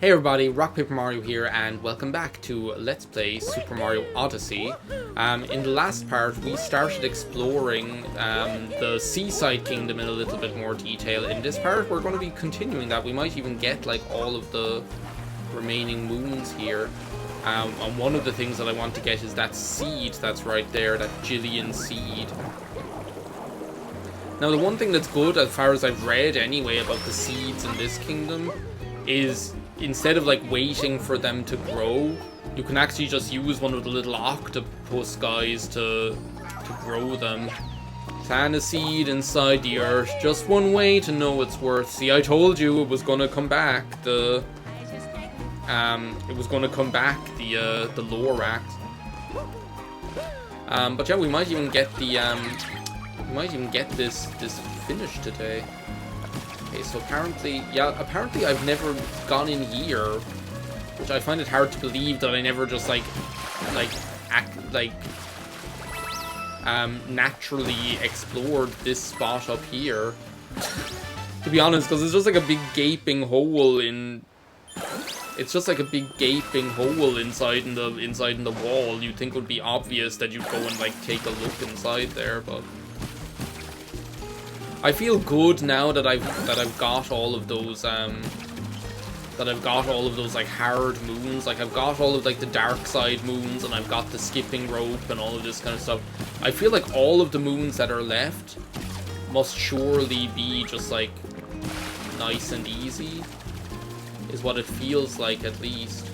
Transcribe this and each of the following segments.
Hey everybody, RockPaperMario here, and welcome back to Let's Play Super Mario Odyssey. In the last part, we started exploring the Seaside Kingdom in a little bit more detail. In this part, we're going to be continuing that. We might even get like all of the remaining moons here. And one of the things that I want to get is that seed that's right there, that Jillian seed. Now, the one thing that's good, as far as I've read anyway, about the seeds in this kingdom is instead of like waiting for them to grow, you can actually just use one of the little octopus guys to grow them. Plant a seed inside the earth, just one way to know its worth. See, I told you it was gonna come back. The Lorax. But yeah, we might even get this finished today. Okay, so apparently I've never gone in here, which I find it hard to believe that I never just naturally explored this spot up here. To be honest, because it's just like a big gaping hole in. It's just like a big gaping hole inside in the wall. You'd think it would be obvious that you'd go and like take a look inside there, but. I feel good now that I've got all of those like hard moons. Like I've got all of like the dark side moons, and I've got the skipping rope and all of this kind of stuff. I feel like all of the moons that are left must surely be just like nice and easy, is what it feels like at least.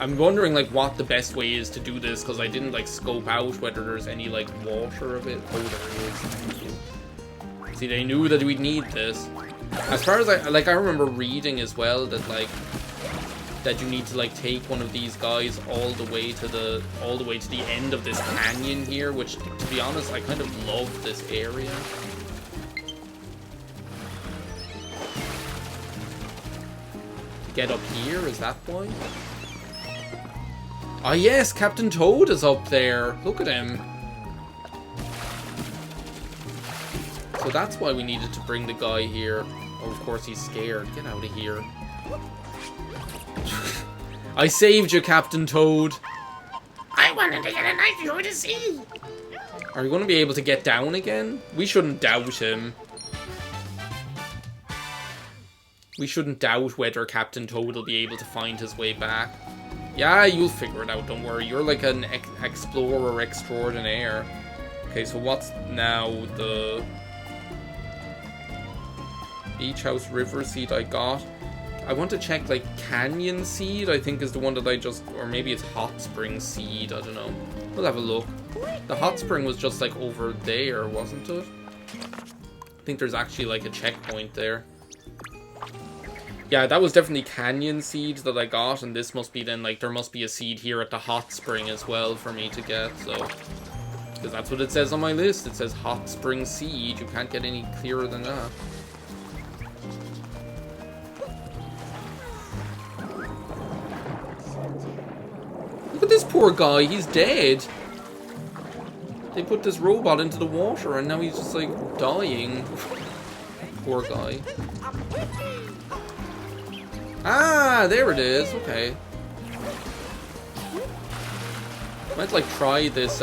I'm wondering like what the best way is to do this, because I didn't like scope out whether there's any like water of it. Oh, there is. See, they knew that we'd need this. As far as I remember reading as well that like that you need to like take one of these guys all the way to the end of this canyon here, which to be honest I kind of love this area. To get up here, is that why? Ah yes, Captain Toad is up there. Look at him. So that's why we needed to bring the guy here. Oh, of course he's scared. Get out of here. I saved you, Captain Toad. I wanted to get a nice view of the sea. Are you going to be able to get down again? We shouldn't doubt him. We shouldn't doubt whether Captain Toad will be able to find his way back. Yeah, you'll figure it out, don't worry. You're like an explorer extraordinaire. Okay, so what's now the Beach House River seed I got? I want to check like Canyon seed, I think is the one that I just, or maybe it's Hot Spring seed, I don't know. We'll have a look. The Hot Spring was just like over there, wasn't it? I think there's actually like a checkpoint there. Yeah, that was definitely Canyon seed that I got, and this must be then, like, there must be a seed here at the Hot Spring as well for me to get, so. Because that's what it says on my list. It says Hot Spring seed. You can't get any clearer than that. Look at this poor guy. He's dead. They put this robot into the water, and now he's just, like, dying. Poor guy. Ah, there it is. Okay. Might like try this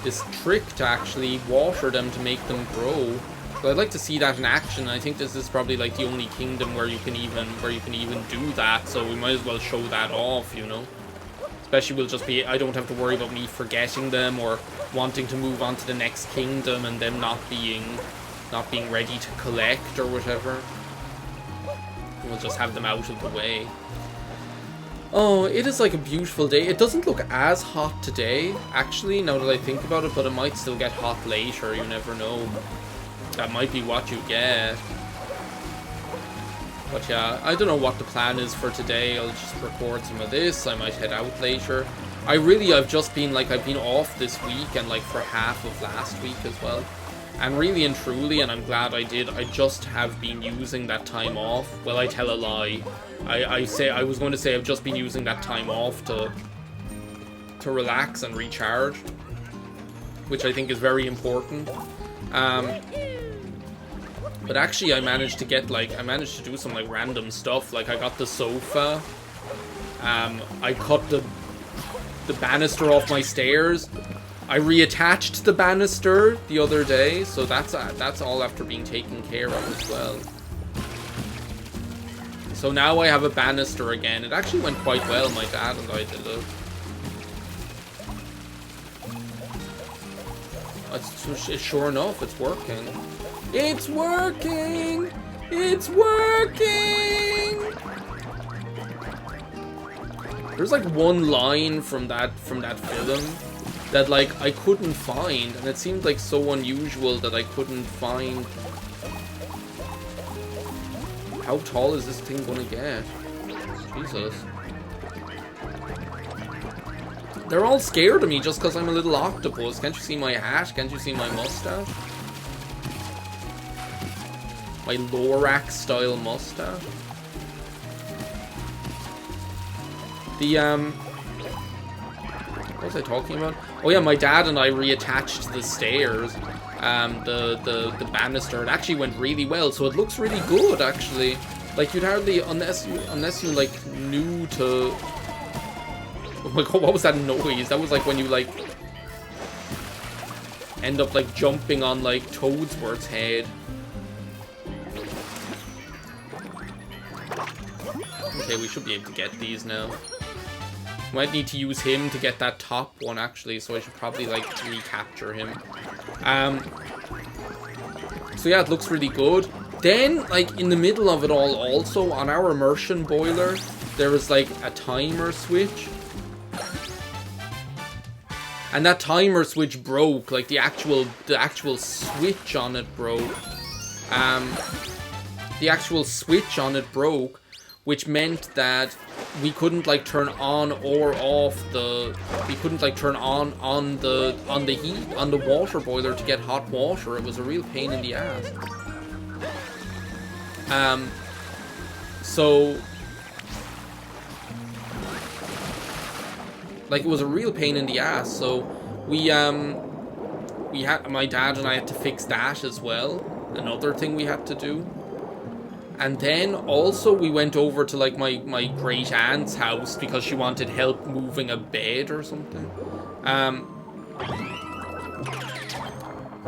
this trick to actually water them to make them grow. But I'd like to see that in action. I think this is probably like the only kingdom where you can even do that. So we might as well show that off, you know. Especially we'll just be, I don't have to worry about me forgetting them or wanting to move on to the next kingdom and them not being ready to collect or whatever. We'll just have them out of the way. Oh, it is like a beautiful day. It doesn't look as hot today, actually, now that I think about it, but it might still get hot later, you never know. That might be what you get. But yeah, I don't know what the plan is for today. I'll just record some of this. I might head out later. I've just been, like, I've been off this week and, like, for half of last week as well. And really and truly, and I'm glad I did, I just have been using that time off. Well, I tell a lie. I was going to say I've just been using that time off to relax and recharge. which I think is very important. But actually I managed to get like, I managed to do some like random stuff. Like I got the sofa. I cut the banister off my stairs. I reattached the banister the other day, so that's all after being taken care of as well. So now I have a banister again. It actually went quite well. My dad and I did it. It's sure enough, it's working. It's working! It's working! There's like one line from that film that like I couldn't find, and it seemed like so unusual that I couldn't find. How tall is this thing gonna get? Jesus. They're all scared of me just because I'm a little octopus. Can't you see my hat? Can't you see my mustache? My Lorax style mustache. What was I talking about? Oh yeah, my dad and I reattached the stairs. The banister. It actually went really well, so it looks really good actually. Like you'd hardly, unless you like knew to. Oh my god, what was that noise? That was like when you like end up like jumping on like Toadsworth's head. Okay, we should be able to get these now. Might need to use him to get that top one actually, so I should probably like recapture him. So yeah, it looks really good. Then, like in the middle of it all, also on our immersion boiler, there was like a timer switch. And that timer switch broke, like the actual switch on it broke. The actual switch on it broke, which meant that we couldn't like turn on or off the, we couldn't like turn on the heat on the water boiler to get hot water. It was a real pain in the ass. So like it was a real pain in the ass. So we had, my dad and I had to fix that as well. Another thing we had to do. And then also we went over to like my great aunt's house because she wanted help moving a bed or something.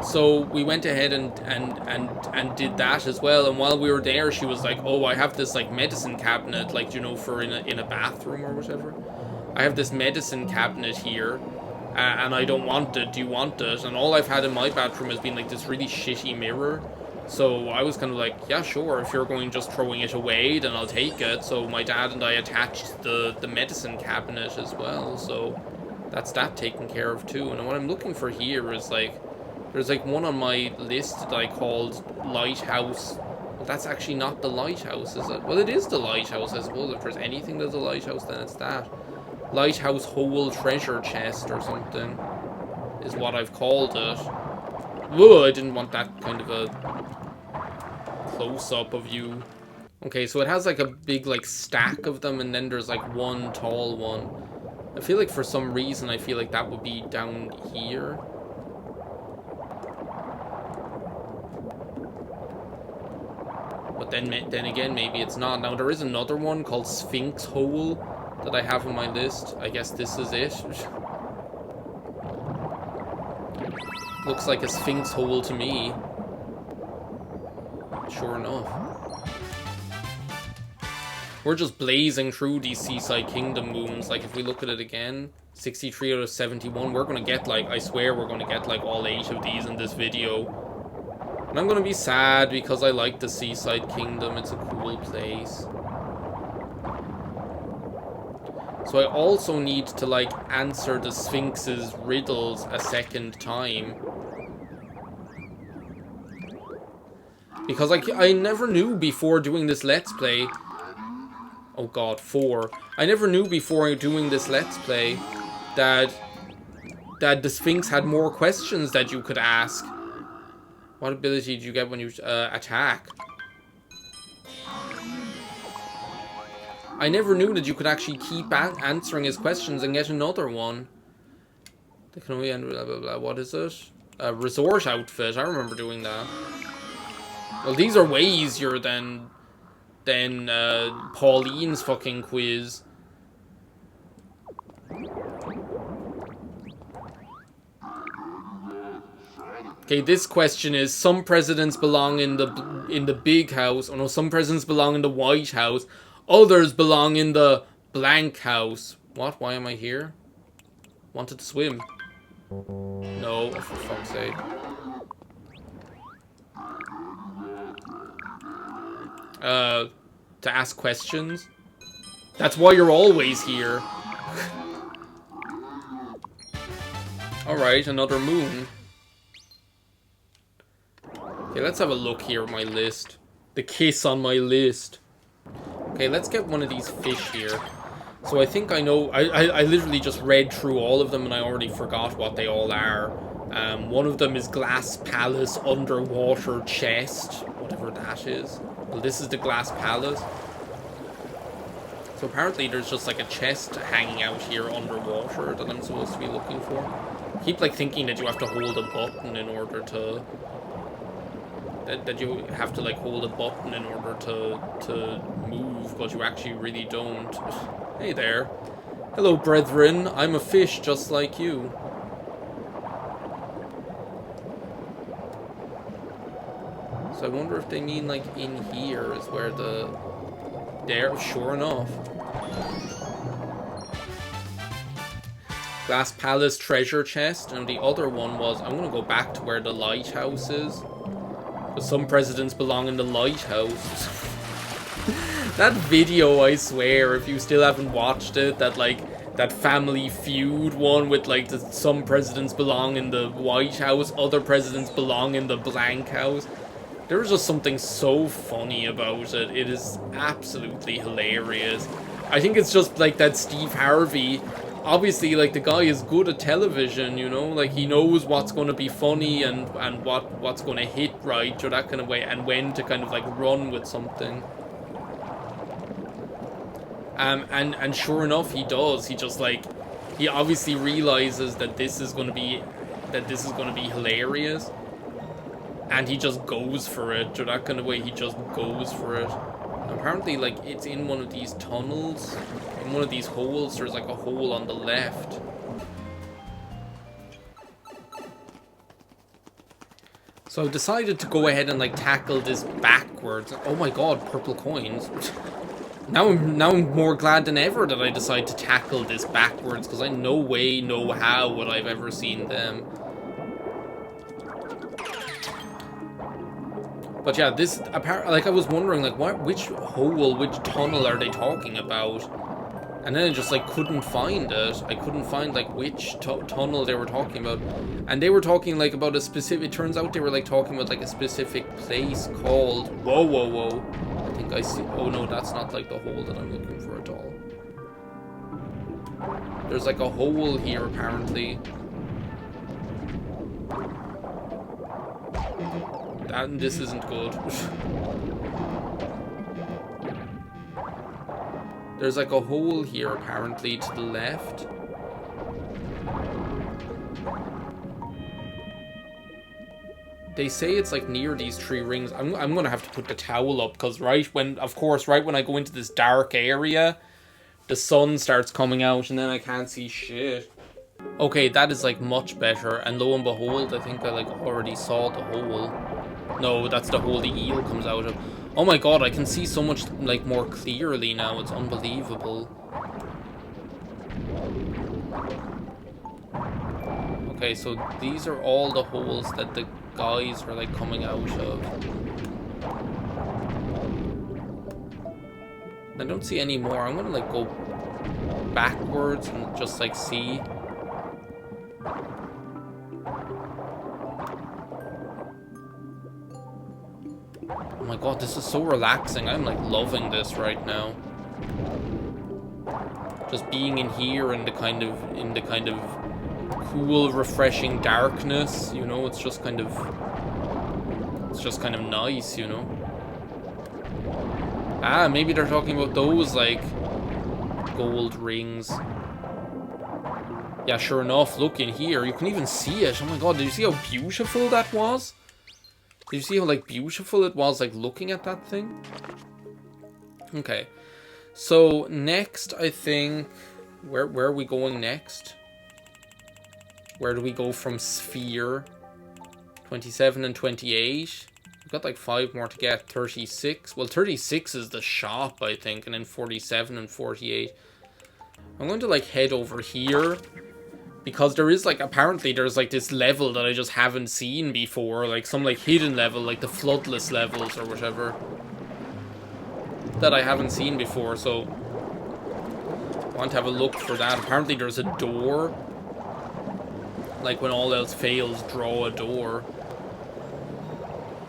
So we went ahead and did that as well. And while we were there, she was like, "Oh, I have this like medicine cabinet, like, you know, for in a bathroom or whatever. I have this medicine cabinet here, and I don't want it. Do you want it?" And all I've had in my bathroom has been like this really shitty mirror. So I was kind of like, yeah, sure, if you're going just throwing it away, then I'll take it. So my dad and I attached the medicine cabinet as well. So that's that taken care of too. And what I'm looking for here is like, there's like one on my list that I called Lighthouse. Well, that's actually not the lighthouse, is it? Well, it is the lighthouse, I suppose. If there's anything that's a lighthouse, then it's that. Lighthouse Hole Treasure Chest or something is what I've called it. Whoa, I didn't want that kind of a close-up of you. Okay, so it has like a big like stack of them, and then there's like one tall one. I feel like for some reason I feel like that would be down here. But then again, maybe it's not. Now there is another one called Sphinx Hole that I have on my list. I guess this is it. Looks like a Sphinx hole to me. Sure enough. We're just blazing through these Seaside Kingdom moons. Like, if we look at it again, 63 out of 71, we're gonna get, like, I swear we're gonna get, like, all 8 of these in this video. And I'm gonna be sad because I like the Seaside Kingdom. It's a cool place. So I also need to, like, answer the Sphinx's riddles a second time. Because, like, I never knew before doing this Let's Play... Oh god, 4. I never knew before doing this Let's Play that the Sphinx had more questions that you could ask. What ability did you get when you attack? I never knew that you could actually keep answering his questions and get another one. They can only end blah blah blah. What is it? resort outfit. I remember doing that. Well, these are way easier than Pauline's fucking quiz. Okay, this question is: some presidents belong in the big house. Oh no, some presidents belong in the White House. Others belong in the blank house. What? Why am I here? Wanted to swim. No, for fuck's sake. To ask questions. That's why you're always here. Alright, another moon. Okay, let's have a look here at my list. The kiss on my list. Okay, let's get one of these fish here. So I think I know... I literally just read through all of them and I already forgot what they all are. One of them is Glass Palace Underwater Chest. Whatever that is. Well, this is the Glass Palace. So apparently there's just like a chest hanging out here underwater that I'm supposed to be looking for. I keep like thinking that you have to hold a button in order to... That you have to like hold a button in order to move, but you actually really don't. Hey there. Hello, brethren. I'm a fish just like you. So I wonder if they mean like in here is where the... There, sure enough. Glass Palace treasure chest, and the other one was... I'm gonna go back to where the lighthouse is. But some presidents belong in the lighthouse. That video, I swear, if you still haven't watched it, that Family Feud one with like some presidents belong in the White House, other presidents belong in the blank house. There's just something so funny about it. It is absolutely hilarious. I think it's just like that Steve Harvey, obviously like the guy is good at television, you know, like he knows what's going to be funny and what's going to hit right or that kind of way, and when to kind of like run with something. And sure enough, he does. He just like, he obviously realizes that this is going to be hilarious, and he just goes for it, or that kind of way. He just goes for it. Apparently, like, it's in one of these tunnels, in one of these holes. There's like a hole on the left. So I've decided to go ahead and like tackle this backwards. Oh my god, purple coins. Now I'm more glad than ever that I decide to tackle this backwards, because I no way, no how would I've ever seen them. But yeah, this apparently, like, I was wondering like which hole, which tunnel are they talking about? And then I just like couldn't find it. I couldn't find like which tunnel they were talking about. And they were talking like about a specific, it turns out they were like talking about like a specific place called, whoa. I think I see, oh no, that's not like the hole that I'm looking for at all. There's like a hole here apparently. And this isn't good. There's like a hole here apparently to the left. They say it's like near these 3 rings. I'm gonna have to put the towel up, because right when I go into this dark area, the sun starts coming out and then I can't see shit. Okay, that is like much better, and lo and behold, I think I like already saw the hole. No, that's the hole the eel comes out of. Oh my god, I can see so much like more clearly now. It's unbelievable. Okay, so these are all the holes that the guys are like coming out of. I don't see any more. I'm gonna like go backwards and just like see. Oh my god, this is so relaxing. I'm like loving this right now. Just being in here in the kind of cool, refreshing darkness, you know, it's just kind of nice, you know. Ah, maybe they're talking about those like gold rings. Yeah, sure enough, look in here. You can even see it. Oh my god, did you see how beautiful that was? Did you see how, like, beautiful it was, like, looking at that thing? Okay. So, next, I think... Where are we going next? Where do we go from Sphere? 27 and 28. We've got, like, 5 more to get. 36. Well, 36 is the shop, I think. And then 47 and 48. I'm going to, like, head over here. Because there is, like, apparently there's, like, this level that I just haven't seen before. Like, some, like, hidden level, like the floodless levels or whatever. That I haven't seen before, so... I want to have a look for that. Apparently there's a door. Like, when all else fails, draw a door.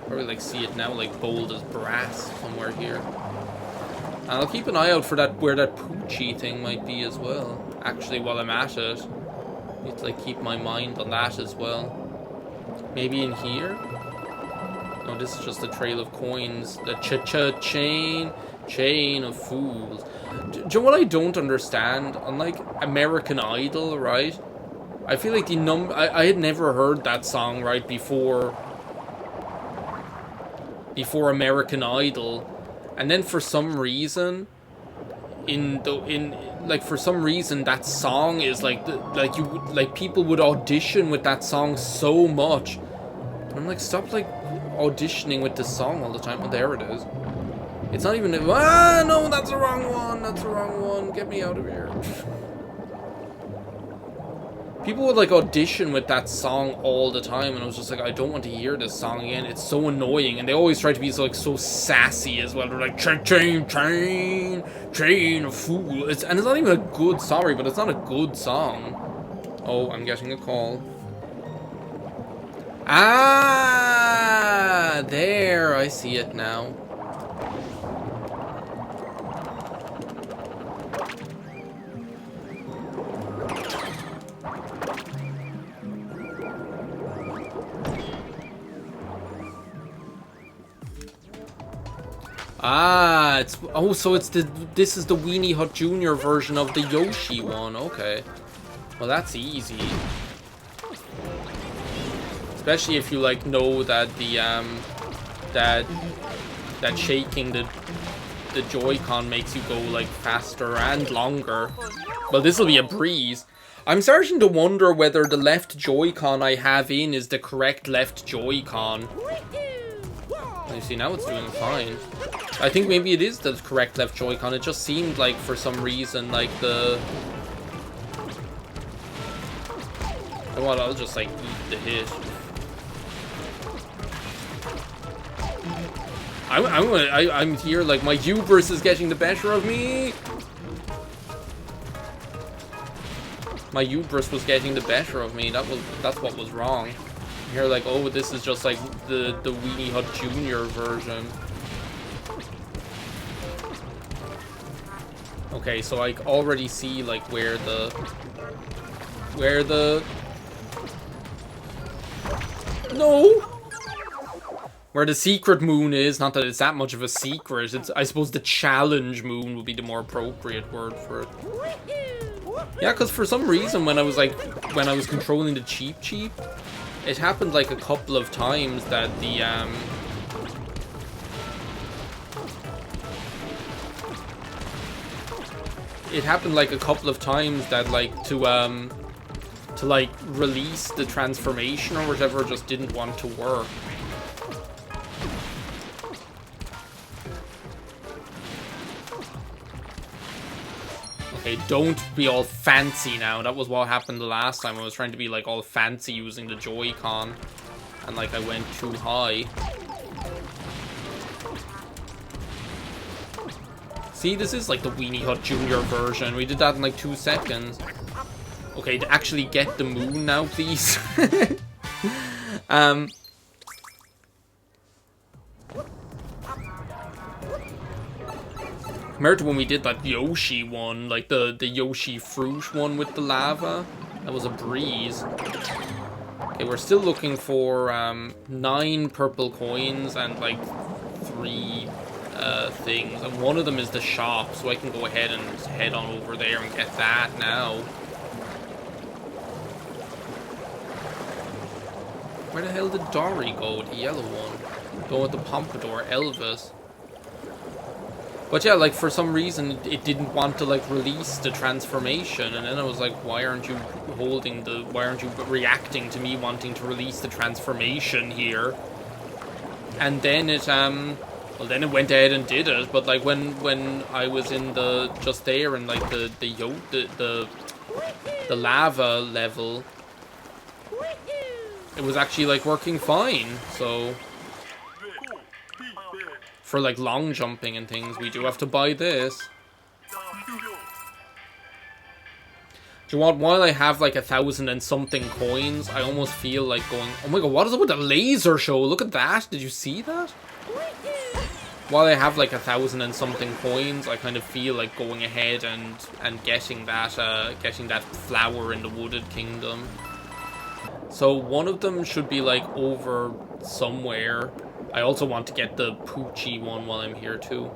Probably, like, see it now, like, bold as brass somewhere here. And I'll keep an eye out for that, where that Poochie thing might be as well. Actually, while I'm at it. Need to, like, keep my mind on that as well. Maybe in here? No, this is just a trail of coins. The chain of fools. Do you know what I don't understand? Unlike American Idol, right? I feel like I had never heard that song, right, before American Idol. And then for some reason... for some reason that song is like people would audition with that song so much, and I'm like, stop like auditioning with this song all the time. Oh, there it is. It's not even no, that's the wrong one, get me out of here. People would like audition with that song all the time, and I was just like, I don't want to hear this song again. It's so annoying, and they always try to be so, like, so sassy as well. They're like, chain of fool. And it's not even a good, sorry, but it's not a good song. Oh, I'm getting a call. Ah, there, I see it now. Ah, so this is the Weenie Hut Jr. version of the Yoshi one. Okay. Well, that's easy. Especially if you like know that the that shaking the Joy-Con makes you go like faster and longer. Well, this will be a breeze. I'm starting to wonder whether the left Joy-Con I have in is the correct left Joy-Con. You see, now it's doing fine. I think maybe it is the correct left Joy-Con. It just seemed like, for some reason, like the... You know what, I'll just, like, eat the hit. I'm here, like, my hubris is getting the better of me! My hubris was getting the better of me. That's what was wrong. Here, like, oh, this is just like the Weenie Hut Jr. version. Okay, so I already see like where the secret moon is. Not that it's that much of a secret. It's, I suppose, the challenge moon would be the more appropriate word for it. Yeah, because for some reason when I was controlling the Cheep, it happened like a couple of times that the like to like release the transformation or whatever just didn't want to work. Okay, don't be all fancy now. That was what happened the last time. I was trying to be like all fancy using the Joy-Con, and like I went too high. See, this is like the Weenie Hut Jr. version. We did that in like 2 seconds. Okay, to actually get the moon now, please. Compared to when we did that Yoshi one, like the Yoshi fruit one with the lava, that was a breeze. Okay, we're still looking for 9 purple coins and like 3 things, and one of them is the shop, so I can go ahead and head on over there and get that now. Where the hell did Dory go? The yellow one. The one with the pompadour, Elvis. But yeah, like, for some reason, it didn't want to, like, release the transformation. And then I was like, why aren't you reacting to me wanting to release the transformation here? And then it, well, then it went ahead and did it. But, like, when I was in just there in, like, the lava level, it was actually, like, working fine. So for, like, long jumping and things, we do have to buy this. Do you want, while I have, like, 1,000 and something coins, I almost feel like going, oh my god, what is it with the laser show? Look at that. Did you see that? While I have, like, 1,000 and something coins, I kind of feel like going ahead and getting that flower in the Wooded Kingdom. So one of them should be, like, over somewhere. I also want to get the Poochie one while I'm here too.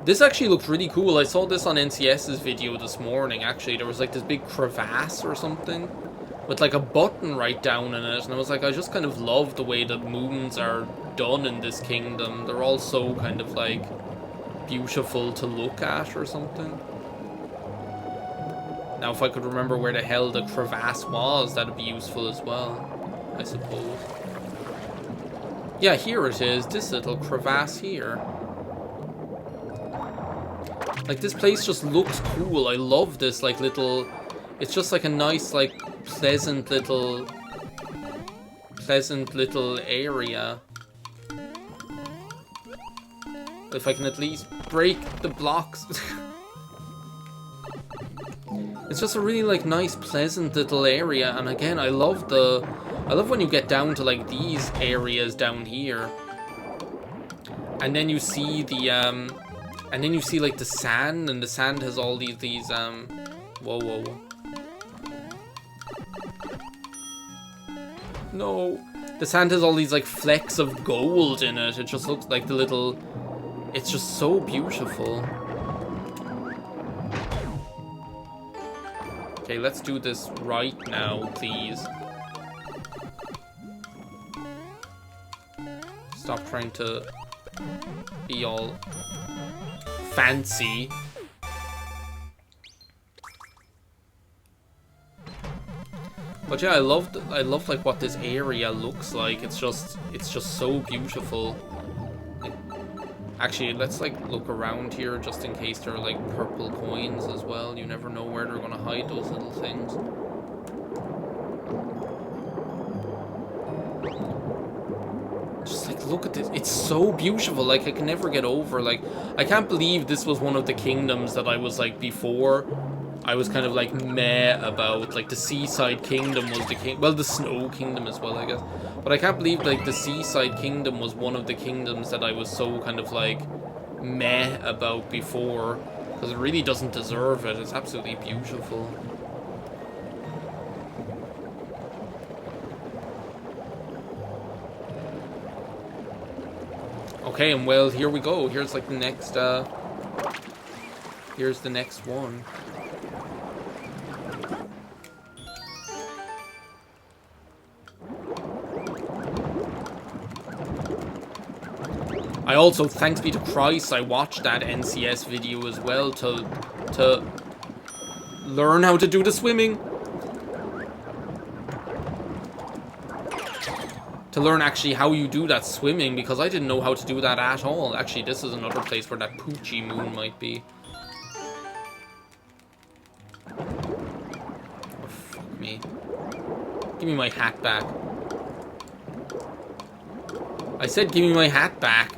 This actually looked really cool. I saw this on NCS's video this morning, actually. There was, like, this big crevasse or something with, like, a button right down in it. And I was like, I just kind of love the way the moons are done in this kingdom. They're all so kind of, like, beautiful to look at or something. Now, if I could remember where the hell the crevasse was, that'd be useful as well, I suppose. Yeah, here it is. This little crevasse here. Like, this place just looks cool. I love this, like, little... It's just, like, a nice, like, pleasant little area. If I can at least break the blocks. It's just a really, like, nice, pleasant little area. And again, I love when you get down to, like, these areas down here. And then you see the, and then you see, like, the sand, and the sand has all these, whoa. No. The sand has all these, like, flecks of gold in it. It just looks like it's just so beautiful. Okay, let's do this right now, please. Stop trying to be all fancy. But yeah, I love like what this area looks like. It's just so beautiful. Actually, let's, like, look around here just in case there are, like, purple coins as well. You never know where they're gonna hide those little things. Just, like, look at this. It's so beautiful. Like, I can never get over, like, I can't believe this was one of the kingdoms that I was, like, before I was kind of, like, meh about. Like, the Seaside Kingdom was the king... Well, the Snow Kingdom as well, I guess. But I can't believe, like, the Seaside Kingdom was one of the kingdoms that I was so kind of, like, meh about before. Because it really doesn't deserve it. It's absolutely beautiful. Okay, and well, here we go. Here's, like, the next, here's the next one. I also, thanks be to Christ, I watched that NCS video as well to learn how to do the swimming. To learn actually how you do that swimming, because I didn't know how to do that at all. Actually, this is another place where that Poochie moon might be. Oh, fuck me. Give me my hat back. I said give me my hat back.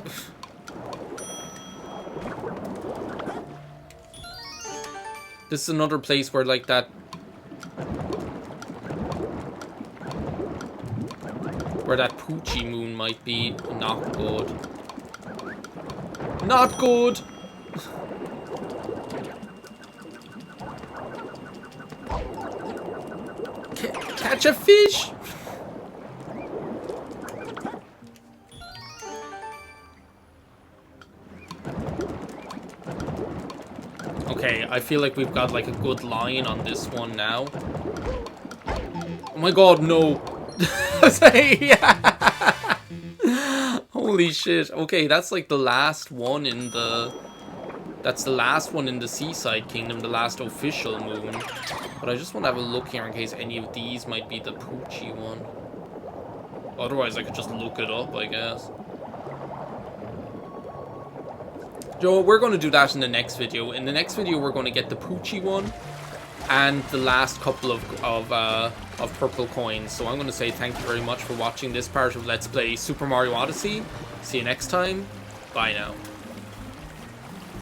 This is another place where, like, that... Where that Poochie moon might be. Not good. Not good! Catch a fish! Okay, I feel like we've got, like, a good line on this one now. Oh my god, no. was like, yeah. Holy shit. Okay, that's like the last one in the... That's the last one in the Seaside Kingdom, the last official moon. But I just want to have a look here in case any of these might be the Poochie one. Otherwise, I could just look it up, I guess. Joe, we're going to do that in the next video. In the next video, we're going to get the Poochie one and the last couple of purple coins. So I'm going to say thank you very much for watching this part of Let's Play Super Mario Odyssey. See you next time. Bye now.